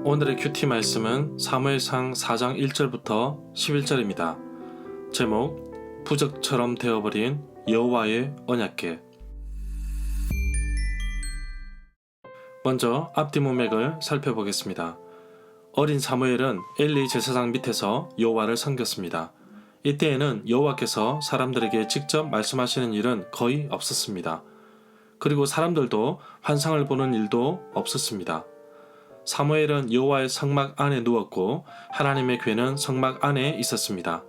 오늘의 큐티 말씀은 사무엘상 4장 1절부터 11절입니다. 제목, 부적처럼 되어버린 여호와의 언약궤. 먼저 앞뒤 문맥을 살펴보겠습니다. 어린 사무엘은 엘리 제사장 밑에서 여호와를 섬겼습니다. 이때에는 여호와께서 사람들에게 직접 말씀하시는 일은 거의 없었습니다. 그리고 사람들도 환상을 보는 일도 없었습니다. 사무엘은 여호와의 성막 안에 누웠고 하나님의 궤는 성막 안에 있었습니다.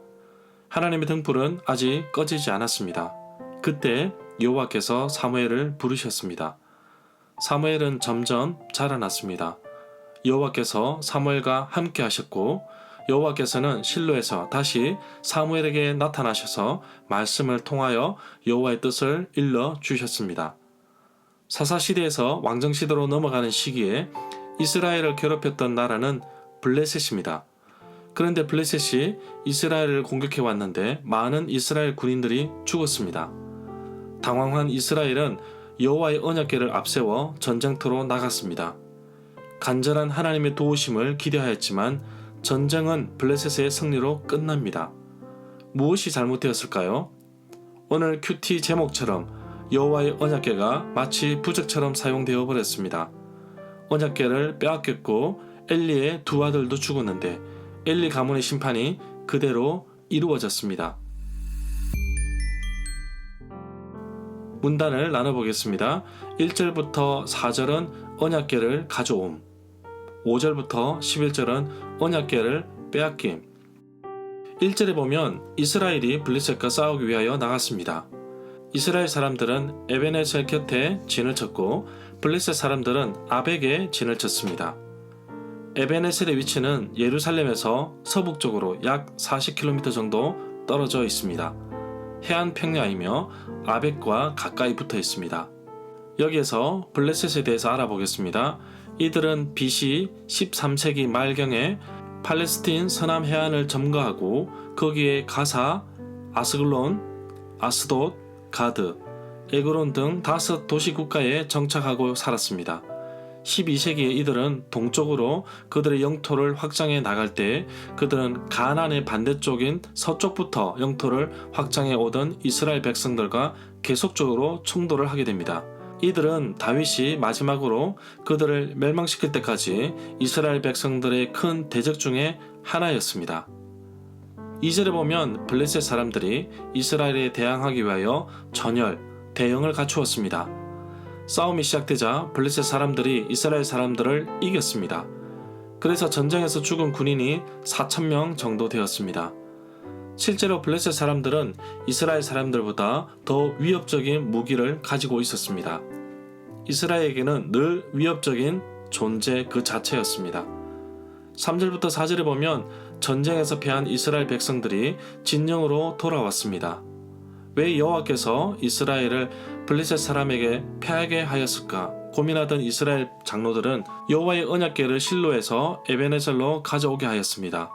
하나님의 등불은 아직 꺼지지 않았습니다. 그때 여호와께서 사무엘을 부르셨습니다. 사무엘은 점점 자라났습니다. 여호와께서 사무엘과 함께 하셨고 여호와께서는 실로에서 다시 사무엘에게 나타나셔서 말씀을 통하여 여호와의 뜻을 일러 주셨습니다. 사사시대에서 왕정시대로 넘어가는 시기에 이스라엘을 괴롭혔던 나라는 블레셋입니다. 그런데 블레셋이 이스라엘을 공격해 왔는데 많은 이스라엘 군인들이 죽었습니다. 당황한 이스라엘은 여호와의 언약궤를 앞세워 전쟁터로 나갔습니다. 간절한 하나님의 도우심을 기대하였지만 전쟁은 블레셋의 승리로 끝납니다. 무엇이 잘못되었을까요? 오늘 큐티 제목처럼 여호와의 언약궤가 마치 부적처럼 사용되어 버렸습니다. 언약궤를 빼앗겼고 엘리의 두 아들도 죽었는데 엘리 가문의 심판이 그대로 이루어졌습니다. 문단을 나눠보겠습니다. 1절부터 4절은 언약궤를 가져옴, 5절부터 11절은 언약궤를 빼앗김. 1절에 보면 이스라엘이 블레셋과 싸우기 위하여 나갔습니다. 이스라엘 사람들은 에베네셀 곁에 진을 쳤고 블레셋 사람들은 아벡에 진을 쳤습니다. 에베네셀의 위치는 예루살렘에서 서북쪽으로 약 40km 정도 떨어져 있습니다. 해안 평야이며 아벡과 가까이 붙어 있습니다. 여기에서 블레셋에 대해서 알아보겠습니다. 이들은 BC 13세기 말경에 팔레스틴 서남 해안을 점거하고 거기에 가사, 아스글론, 아스돗, 가드, 에그론 등 5 도시 국가에 정착하고 살았습니다. 12세기에 이들은 동쪽으로 그들의 영토를 확장해 나갈 때 그들은 가나안의 반대쪽인 서쪽부터 영토를 확장해 오던 이스라엘 백성들과 계속적으로 충돌을 하게 됩니다. 이들은 다윗이 마지막으로 그들을 멸망시킬 때까지 이스라엘 백성들의 큰 대적 중에 하나였습니다. 2절에 보면 블레셋 사람들이 이스라엘에 대항하기 위하여 전열, 대형을 갖추었습니다. 싸움이 시작되자 블레셋 사람들이 이스라엘 사람들을 이겼습니다. 그래서 전쟁에서 죽은 군인이 4,000명 정도 되었습니다. 실제로 블레셋 사람들은 이스라엘 사람들보다 더 위협적인 무기를 가지고 있었습니다. 이스라엘에게는 늘 위협적인 존재 그 자체였습니다. 3절부터 4절에 보면 전쟁에서 패한 이스라엘 백성들이 진영으로 돌아왔습니다. 왜 여호와께서 이스라엘을 블레셋 사람에게 패하게 하였을까 고민하던 이스라엘 장로들은 여호와의 언약궤를 실로에서 에베네셀로 가져오게 하였습니다.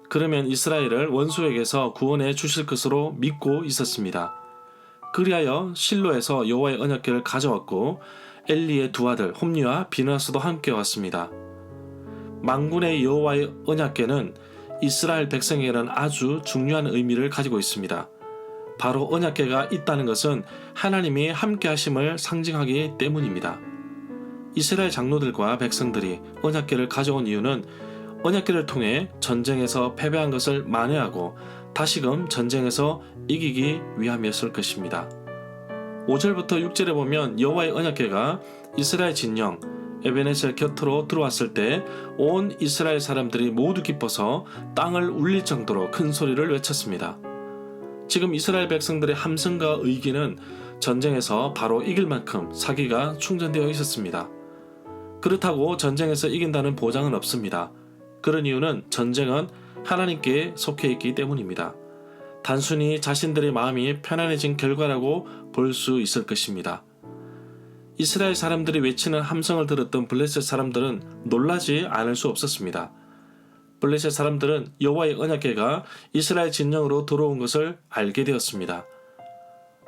그러면 이스라엘을 원수에게서 구원해 주실 것으로 믿고 있었습니다. 그리하여 실로에서 여호와의 언약궤를 가져왔고 엘리의 두 아들 홈리와 비느하스도 함께 왔습니다. 만군의 여호와의 언약궤는 이스라엘 백성에게는 아주 중요한 의미를 가지고 있습니다. 바로 언약궤가 있다는 것은 하나님이 함께 하심을 상징하기 때문입니다. 이스라엘 장로들과 백성들이 언약궤를 가져온 이유는 언약궤를 통해 전쟁에서 패배한 것을 만회하고 다시금 전쟁에서 이기기 위함이었을 것입니다. 5절부터 6절에 보면 여호와의 언약궤가 이스라엘 진영 에베네셀 곁으로 들어왔을 때 온 이스라엘 사람들이 모두 기뻐서 땅을 울릴 정도로 큰 소리를 외쳤습니다. 지금 이스라엘 백성들의 함성과 의기는 전쟁에서 바로 이길 만큼 사기가 충전되어 있었습니다. 그렇다고 전쟁에서 이긴다는 보장은 없습니다. 그런 이유는 전쟁은 하나님께 속해 있기 때문입니다. 단순히 자신들의 마음이 편안해진 결과라고 볼 수 있을 것입니다. 이스라엘 사람들이 외치는 함성을 들었던 블레셋 사람들은 놀라지 않을 수 없었습니다. 블레셋 사람들은 여호와의 언약궤가 이스라엘 진영으로 들어온 것을 알게 되었습니다.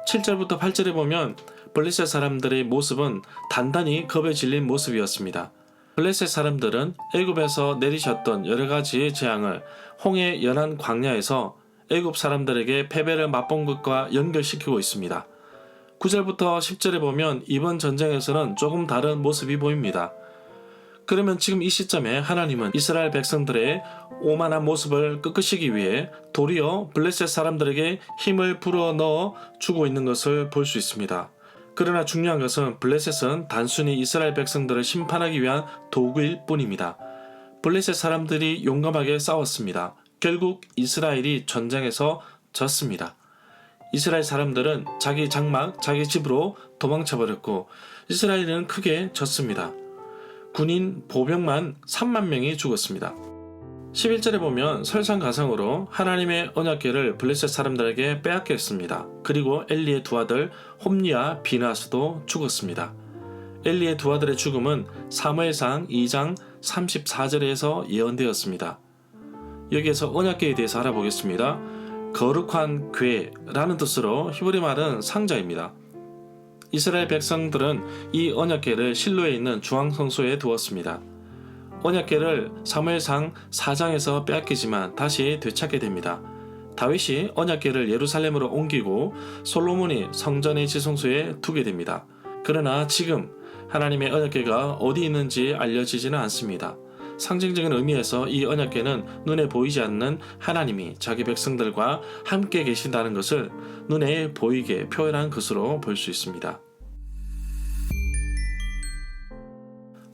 7절부터 8절에 보면 블레셋 사람들의 모습은 단단히 겁에 질린 모습이었습니다. 블레셋 사람들은 애굽에서 내리셨던 여러 가지 재앙을 홍해 연안 광야에서 애굽 사람들에게 패배를 맛본 것과 연결시키고 있습니다. 9절부터 10절에 보면 이번 전쟁에서는 조금 다른 모습이 보입니다. 그러면 지금 이 시점에 하나님은 이스라엘 백성들의 오만한 모습을 꺾으시기 위해 도리어 블레셋 사람들에게 힘을 불어넣어 주고 있는 것을 볼 수 있습니다. 그러나 중요한 것은 블레셋은 단순히 이스라엘 백성들을 심판하기 위한 도구일 뿐입니다. 블레셋 사람들이 용감하게 싸웠습니다. 결국 이스라엘이 전쟁에서 졌습니다. 이스라엘 사람들은 자기 장막, 자기 집으로 도망쳐버렸고 이스라엘은 크게 졌습니다. 군인 보병만 3만 명이 죽었습니다. 11절에 보면 설상가상으로 하나님의 언약궤를 블레셋 사람들에게 빼앗겼습니다. 그리고 엘리의 두 아들 홈리와 비나스도 죽었습니다. 엘리의 두 아들의 죽음은 사무엘상 2장 34절에서 예언되었습니다. 여기에서 언약궤에 대해서 알아보겠습니다. 거룩한 궤라는 뜻으로 히브리 말은 상자입니다. 이스라엘 백성들은 이 언약궤를 실로에 있는 중앙성소에 두었습니다. 언약궤를 사무엘상 4장에서 빼앗기지만 다시 되찾게 됩니다. 다윗이 언약궤를 예루살렘으로 옮기고 솔로몬이 성전의 지성소에 두게 됩니다. 그러나 지금 하나님의 언약궤가 어디 있는지 알려지지는 않습니다. 상징적인 의미에서 이 언약궤는 눈에 보이지 않는 하나님이 자기 백성들과 함께 계신다는 것을 눈에 보이게 표현한 것으로 볼 수 있습니다.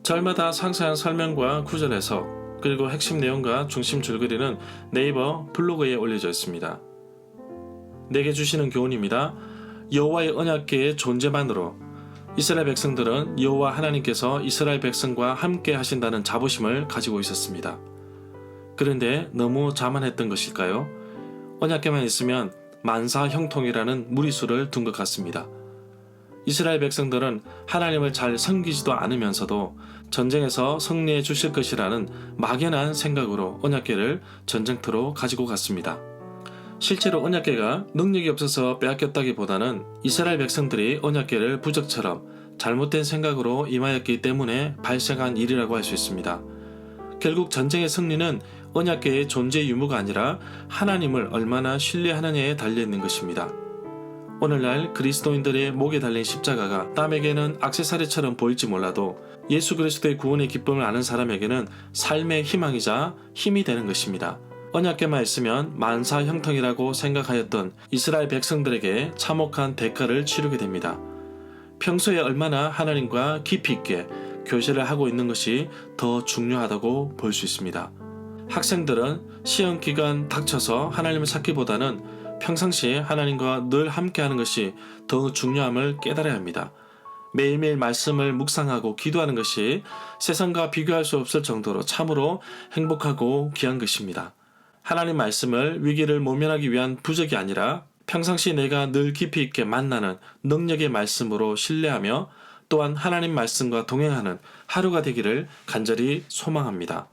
절마다 상세한 설명과 구절 해석, 그리고 핵심 내용과 중심 줄거리는 네이버 블로그에 올려져 있습니다. 내게 주시는 교훈입니다. 여호와의 언약궤의 존재만으로 이스라엘 백성들은 여호와 하나님께서 이스라엘 백성과 함께 하신다는 자부심을 가지고 있었습니다. 그런데 너무 자만했던 것일까요? 언약궤만 있으면 만사 형통이라는 무리수를 둔 것 같습니다. 이스라엘 백성들은 하나님을 잘 섬기지도 않으면서도 전쟁에서 승리해 주실 것이라는 막연한 생각으로 언약궤를 전쟁터로 가지고 갔습니다. 실제로 언약궤가 능력이 없어서 빼앗겼다기보다는 이스라엘 백성들이 언약궤를 부적처럼 잘못된 생각으로 임하였기 때문에 발생한 일이라고 할 수 있습니다. 결국 전쟁의 승리는 언약궤의 존재 유무가 아니라 하나님을 얼마나 신뢰하느냐에 달려있는 것입니다. 오늘날 그리스도인들의 목에 달린 십자가가 남에게는 액세서리처럼 보일지 몰라도 예수 그리스도의 구원의 기쁨을 아는 사람에게는 삶의 희망이자 힘이 되는 것입니다. 언약궤만 있으면 만사 형통이라고 생각하였던 이스라엘 백성들에게 참혹한 대가를 치르게 됩니다. 평소에 얼마나 하나님과 깊이 있게 교제를 하고 있는 것이 더 중요하다고 볼 수 있습니다. 학생들은 시험 기간 닥쳐서 하나님을 찾기보다는 평상시에 하나님과 늘 함께하는 것이 더 중요함을 깨달아야 합니다. 매일매일 말씀을 묵상하고 기도하는 것이 세상과 비교할 수 없을 정도로 참으로 행복하고 귀한 것입니다. 하나님 말씀을 위기를 모면하기 위한 부적이 아니라 평상시 내가 늘 깊이 있게 만나는 능력의 말씀으로 신뢰하며 또한 하나님 말씀과 동행하는 하루가 되기를 간절히 소망합니다.